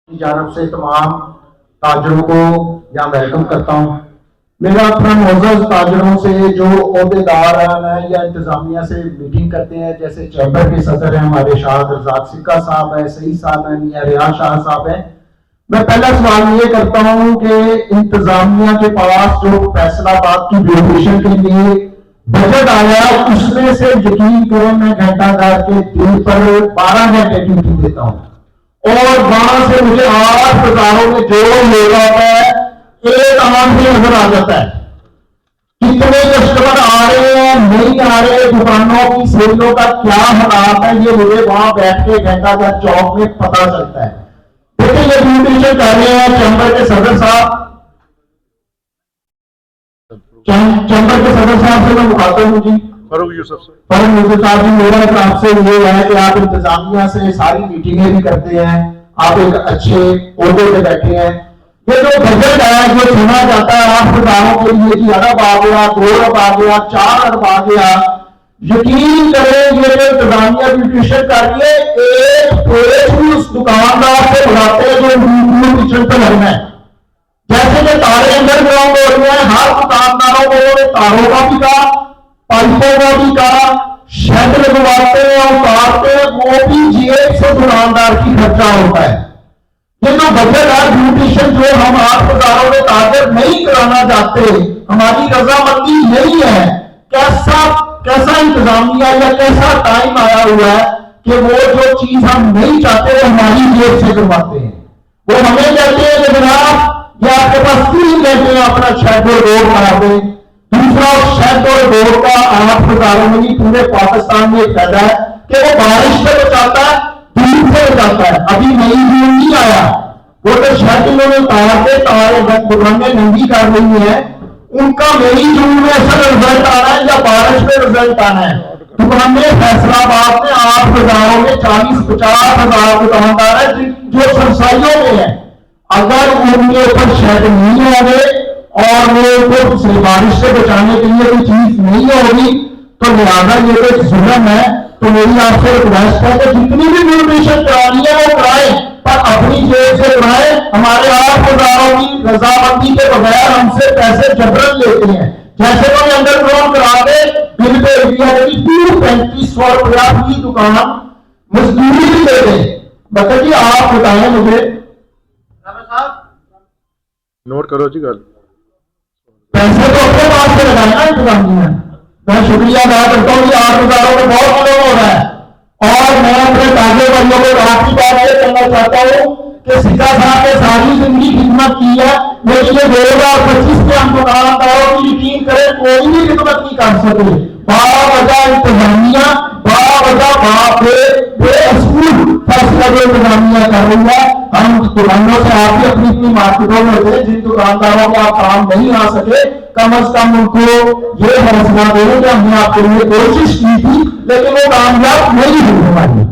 की जानब से तमाम ताजरों को यहाँ वेलकम करता हूँ। मेरा अपना मोअज़्ज़ज़ ताजरों से जो ओहदेदार हैं या इंतजामिया से मीटिंग करते हैं, जैसे चैम्बर के सदर हैं हमारे शाह रज़ाक सिक्का साहब है, सईद साहब है, मियां रियाज शाह साहब है। मैं पहला सवाल ये करता हूँ कि इंतजामिया के पास जो फैसलाबाद की ब्यूटिशियन के लिए बजट आया, उसमें से यकीन करें मैं घंटागार के दिन पर 12 घंटे ड्यूटी देता हूँ और वहां से मुझे 8 हजारों में जो ले जाता है एक आम भी नजर आ जाता है। कितने कस्टमर आ रहे हैं, नहीं आ रहे, दुकानों की सेलों का क्या हालात है, ये मुझे वहां बैठ के घंटाघर चौक में पता चलता है। देखिए ये ब्यूटिशियन कर रहे हैं चैम्बर के सदर साहब, चैम्बर के सदर साहब से मैं मुखातिब हूँ जी, फारूक यूसुफ साहब जी। मेरा आपसे ये है कि आप इंतजामिया से सारी मीटिंगें भी करते हैं, आप एक अच्छे ओहदे पे बैठे हैं। ये जो बजट है जो सुना जाता है 8 हजारों के लिए कि अरब आ गया, 2 अरब आ गया, 4 अरब आ गया, यकीन करें ये जो इंतजामिया ब्यूटिशियन कर रही है, एक पेज भी उस दुकानदार से बुलाते हैं जो ब्यूटिशियन पे लगना है। जैसे कि तारे अंडरग्राउंड हो रहे हैं, हर दुकानदारों को तारों का भी कहा, पाइपों का भी कहा, शेड लगवाते हैं और उतारते हैं, वो भी जेब से दुकानदार की खर्चा होता है। ये जो बजट है ब्यूटिशियन जो हम 8 हजारों में ताजर नहीं कराना चाहते, हमारी रजामंदी नहीं है, कैसा इंतजामिया या कैसा टाइम आया हुआ है कि वो जो चीज हम नहीं चाहते वो हमारी जेब से करवाते हैं। वो हमें कहते हैं कि जनाब ये आपके पास 3 घंटे अपना शेड और रोड बना दें। दूसरा शेड और रोड का 8 हजारों में नहीं पूरे पाकिस्तान में एक फायदा है कि वो बारिश से बचाता है, धूप से बचाता है। अभी मई जून नहीं आया, वो तो शेड उन्होंने उतार के तारे दुकानें नंगी कर रही है, उनका मई जून में असल रिजल्ट आना है या बारिश में रिजल्ट आना है। दुकानें फैसलाबाद में 8 हजारों में 40-50 हजार दुकानदार है जो सरसाइयों में है। अगर उनके ऊपर शेड नहीं होंगे और वो उनको बारिश से बचाने के लिए कोई चीज नहीं होगी तो लिहाजा ये तो एक जुल्म है। तो मेरी आपसे रिक्वेस्ट है कि जितनी भी ब्यूटिशियन करानी है वो कराए, पर अपनी जेब से कराए। हमारे 8 हजारों की रजामंदी के बगैर हमसे पैसे जबरन लेते हैं। जैसे कोई अंडरग्राउंड करा के बिल पे 3500 रुपया की दुकान मजदूरी भी दे दें। बताइए आप बताएं मुझे। नोट करो जी गल, पैसे तो अपने पास से लगाए ना इंतजामिया। मैं शुक्रिया अदा करता हूँ कि 8 हजारों में बहुत कदम हो रहा है और मैं अपने ताजे बंदों को आखिरी बात ये कहना चाहता हूँ कि सिक्का साहब ने सारी जिंदगी खिदमत की है, लेकिन ये 2025 में हम दुकानदारों की यकीन करें कोई भी खिदमत नहीं कर सके। बावजह इंतजामिया, बावजह बेअसूल फैसला जो इंतजामिया कर रही है। हम दुकानों से आप भी अपनी अपनी मार्केटों में थे, जिन दुकानदारों के आप काम नहीं आ सके, कम अज कम उनको ये हौसला दें कि हमने आपके लिए कोशिश की थी लेकिन वो कामयाब नहीं हुई हमारी।